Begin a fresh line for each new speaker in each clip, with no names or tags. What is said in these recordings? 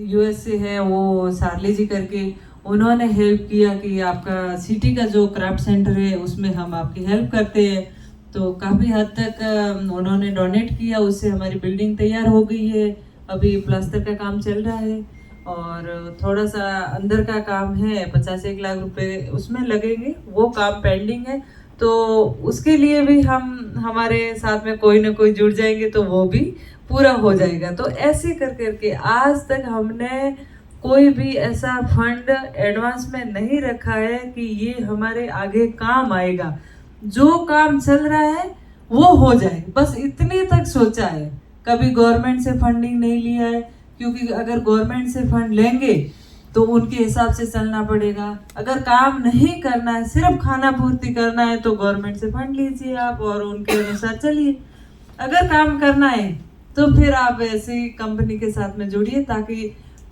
US से है वो सार्ली जी करके, उन्होंने हेल्प किया कि आपका सिटी का जो क्राफ्ट सेंटर है उसमें हम आपकी हेल्प करते हैं। तो काफ़ी हद तक उन्होंने डोनेट किया, उससे हमारी बिल्डिंग तैयार हो गई है। अभी प्लास्टर का काम चल रहा है और थोड़ा सा अंदर का काम है, 50-1 लाख रुपए उसमें लगेंगे, वो काम पेंडिंग है। तो उसके लिए भी हम हमारे साथ में कोई ना कोई जुड़ जाएंगे तो वो भी पूरा हो जाएगा। तो ऐसे कर करके आज तक हमने कोई भी ऐसा फंड एडवांस में नहीं रखा है कि ये हमारे आगे काम आएगा। जो काम चल रहा है वो हो जाए, बस इतने तक सोचा है। कभी गवर्नमेंट से फंडिंग नहीं लिया है, क्योंकि अगर गवर्नमेंट से फंड लेंगे तो उनके हिसाब से चलना पड़ेगा। अगर काम नहीं करना है, सिर्फ खाना पूर्ति करना है, तो गवर्नमेंट से फंड लीजिए आप और उनके अनुसार चलिए। अगर काम करना है तो फिर आप ऐसी कंपनी के साथ में जुड़िए ताकि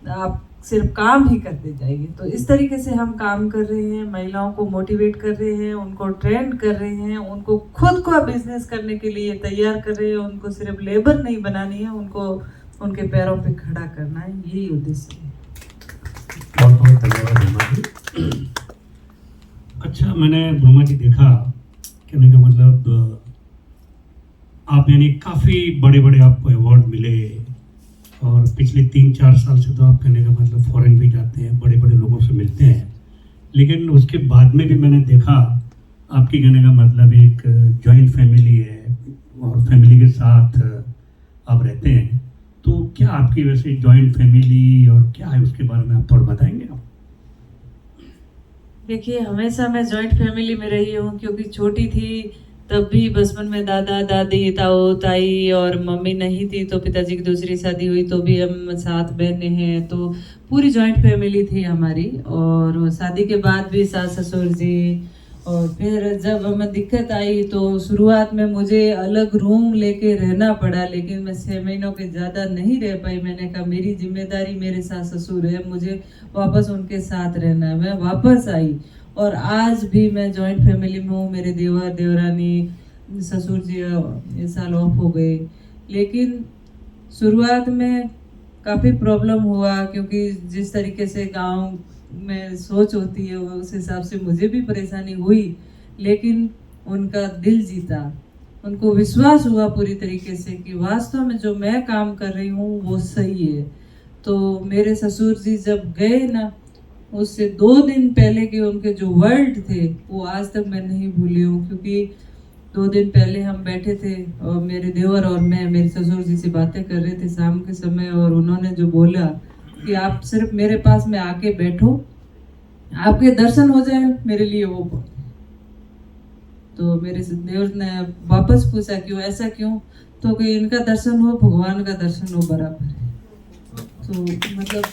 आप सिर्फ काम ही करते जाइए। तो इस तरीके से हम काम कर रहे हैं, महिलाओं को मोटिवेट कर रहे हैं, उनको ट्रेंड कर रहे हैं, उनको खुद को बिजनेस करने के लिए तैयार कर रहे हैं। उनको सिर्फ लेबर नहीं बनानी है, उनको उनके पैरों पे खड़ा करना है, यही उद्देश्य है।
बहुत बहुत धन्यवाद ब्रह्मा जी। अच्छा, मैंने ब्रह्मा जी देखा, कहने का मतलब आप यानी काफ़ी बड़े बड़े आपको अवार्ड मिले और पिछले 3-4 साल से तो आप कहने का मतलब फॉरेन भी जाते हैं, बड़े बड़े लोगों से मिलते हैं, लेकिन उसके बाद में भी मैंने देखा आपकी कहने का मतलब एक जॉइंट फैमिली है और फैमिली के साथ आप रहते हैं। तो क्या आपकी वैसे जॉइंट फैमिली और क्या है उसके बारे में आप थोड़ा बताएंगे आप?
देखिए, हमेशा मैं जॉइंट फैमिली में रही हूँ, क्योंकि छोटी थी तब भी बचपन में दादा दादी ताऊ ताई और मम्मी नहीं थी तो पिताजी की दूसरी शादी हुई तो भी हम 7 बहनें हैं, तो पूरी जॉइंट फैमिली थी हमारी। और शादी के बाद भी सास ससुर जी, और फिर जब हमें दिक्कत आई तो शुरुआत में मुझे अलग रूम लेके रहना पड़ा, लेकिन मैं 6 महीनों के ज़्यादा नहीं रह पाई। मैंने कहा मेरी जिम्मेदारी मेरे सास ससुर है, मुझे वापस उनके साथ रहना है। मैं वापस आई और आज भी मैं जॉइंट फैमिली में हूँ। मेरे देवर देवरानी ससुर जी इस साल ऑफ हो गए, लेकिन शुरुआत में काफ़ी प्रॉब्लम हुआ, क्योंकि जिस तरीके से गांव में सोच होती है उस हिसाब से मुझे भी परेशानी हुई, लेकिन उनका दिल जीता, उनको विश्वास हुआ पूरी तरीके से कि वास्तव में जो मैं काम कर रही हूँ वो सही है। तो मेरे ससुर जी जब गए ना, उससे 2 दिन पहले के उनके जो वर्ड थे वो आज तक मैं नहीं भूली हूँ। क्योंकि 2 दिन पहले हम बैठे थे और मेरे देवर और मैं मेरे ससुर जी से बातें कर रहे थे शाम के समय, और उन्होंने जो बोला कि आप सिर्फ मेरे पास में आके बैठो, आपके दर्शन हो जाए, मेरे लिए वो बहुत है। तो मेरे देवर ने वापस पूछा क्यों, ऐसा क्यों? तो कि इनका दर्शन हो भगवान का दर्शन हो बराबर है। तो मतलब